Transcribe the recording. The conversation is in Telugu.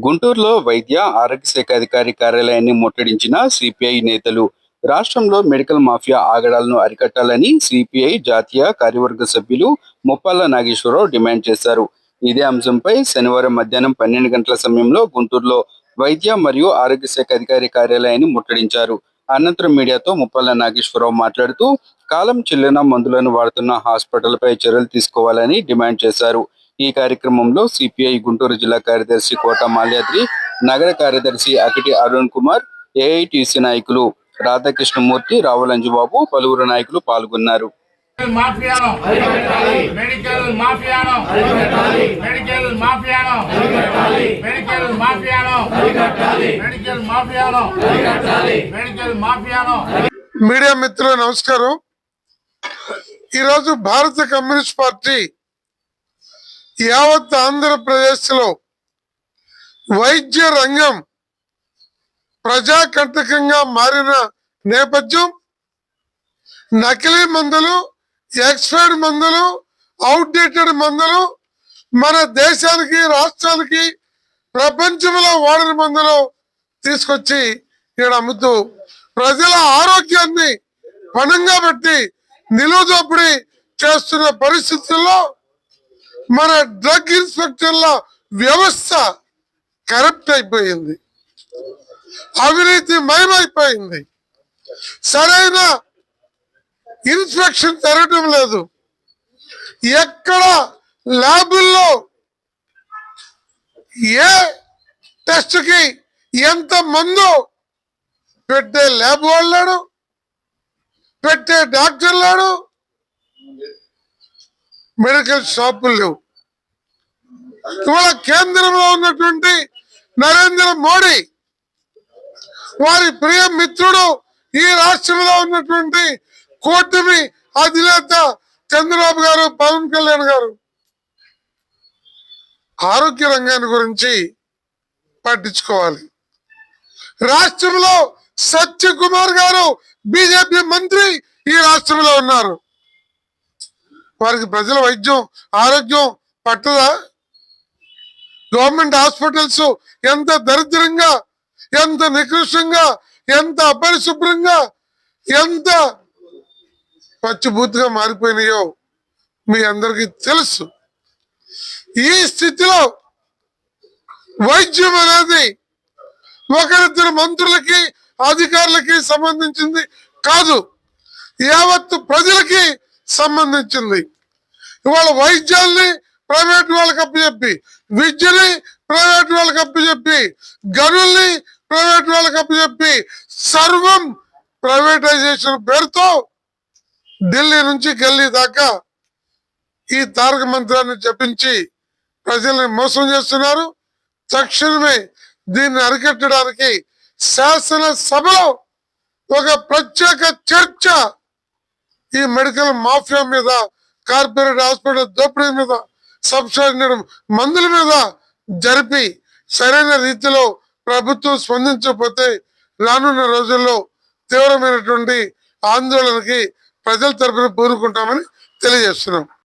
గుంటూరులో వైద్య ఆరోగ్య శాఖ అధికారి కార్యాలయాన్ని ముట్టడించిన సిపిఐ నేతలు రాష్ట్రంలో మెడికల్ మాఫియా ఆగడాలను అరికట్టాలని సిపిఐ జాతీయ కార్యవర్గ సభ్యులు ముప్పాళ్ల నాగేశ్వరరావు డిమాండ్ చేశారు. ఇదే అంశంపై శనివారం మధ్యాహ్నం 12 గంటల సమయంలో గుంటూరులో వైద్య మరియు ఆరోగ్య శాఖ అధికారి కార్యాలయాన్ని ముట్టడించారు. అనంతరం మీడియాతో ముప్పాళ్ల నాగేశ్వరరావు మాట్లాడుతూ కాలం చెల్లిన మందులను వాడుతున్న హాస్పిటల్పై చర్యలు తీసుకోవాలని డిమాండ్ చేశారు. ఈ కార్యక్రమంలో సిపిఐ గుంటూరు జిల్లా కార్యదర్శి కోట మాల్యాద్రి, నగర కార్యదర్శి అకిటి అరుణ్ కుమార్, ఏఐటిసి నాయకులు రాధాకృష్ణమూర్తి, రావులంజుబాబు, పలువురు నాయకులు పాల్గొన్నారు. మీడియా మిత్రులు నమస్కారం. ఈరోజు భారత కమ్యూనిస్ట్ పార్టీ యావత్ ఆంధ్రప్రదేశ్ లో వైద్య రంగం ప్రజాకంటకంగా మారిన నేపథ్యం, నకిలీ మందులు, ఎక్స్పైర్డ్ మందులు, అవుట్డేటెడ్ మందులు మన దేశానికి, రాష్ట్రానికి, ప్రపంచంలో వాడిన మందులు తీసుకొచ్చి ఇక్కడ అమ్ముతూ ప్రజల ఆరోగ్యాన్ని పణంగా పెట్టి నిలువదోపిడీ చేస్తున్న పరిస్థితుల్లో మన డ్రగ్ ఇన్స్పెక్టర్ల వ్యవస్థ కరప్ట్ అయిపోయింది, అవినీతి మయమైపోయింది. సరైన ఇన్స్పెక్షన్ జరగటం లేదు. ఎక్కడ ల్యాబుల్లో ఏ టెస్ట్కి ఎంత మందు పెట్టే ల్యాబ్ వాళ్ళాడు, పెట్టే డాక్టర్ లేడు, మెడికల్ షాపులు లేవు. ఇవాళ కేంద్రంలో ఉన్నటువంటి నరేంద్ర మోడీ, వారి ప్రియ మిత్రుడు ఈ రాష్ట్రంలో ఉన్నటువంటి కూటమి అధినేత చంద్రబాబు గారు, పవన్ కళ్యాణ్ గారు ఆరోగ్య రంగాన్ని గురించి పట్టించుకోవాలి. రాష్ట్రంలో సత్యకుమార్ గారు బీజేపీ మంత్రి ఈ రాష్ట్రంలో ఉన్నారు. వారికి ప్రజల వైద్యం, ఆరోగ్యం పట్టదా? గవర్నమెంట్ హాస్పిటల్స్ ఎంత దరిద్రంగా, ఎంత నికృష్టంగా, ఎంత అపరిశుభ్రంగా, ఎంత పచ్చిబూతుగా మారిపోయినాయో మీ అందరికీ తెలుసు. ఈ స్థితిలో వైద్యం అనేది ఒకరిద్దరు మంత్రులకి, అధికారులకి సంబంధించింది కాదు, యావత్తు ప్రజలకి సంబంధించింది. ఇవాళ వైద్యాల్ని ప్రైవేట్ వాళ్ళకి అప్పచెప్పి, విద్యని ప్రైవేట్ వాళ్ళకి అప్పచెప్పి, గనుల్ని ప్రైవేట్ వాళ్ళకి అప్పచెప్పి, సర్వం ప్రైవేటైజేషన్ పేరుతో ఢిల్లీ నుంచి గల్లీ దాకా ఈ తారక మంత్రాన్ని జపించి ప్రజల్ని మోసం చేస్తున్నారు. తక్షణమే దీన్ని అరికట్టడానికి శాసనసభలో ఒక ప్రత్యేక చర్చ ఈ మెడికల్ మాఫియా మీద, కార్పొరేట్ హాస్పిటల్ దోపిడీ మీద, సబ్సిడీ మందుల మీద జరిపి సరైన రీతిలో ప్రభుత్వం స్పందించకపోతే రానున్న రోజుల్లో తీవ్రమైనటువంటి ఆందోళనకి ప్రజల తరఫున పూనుకుంటామని తెలియజేస్తున్నాం.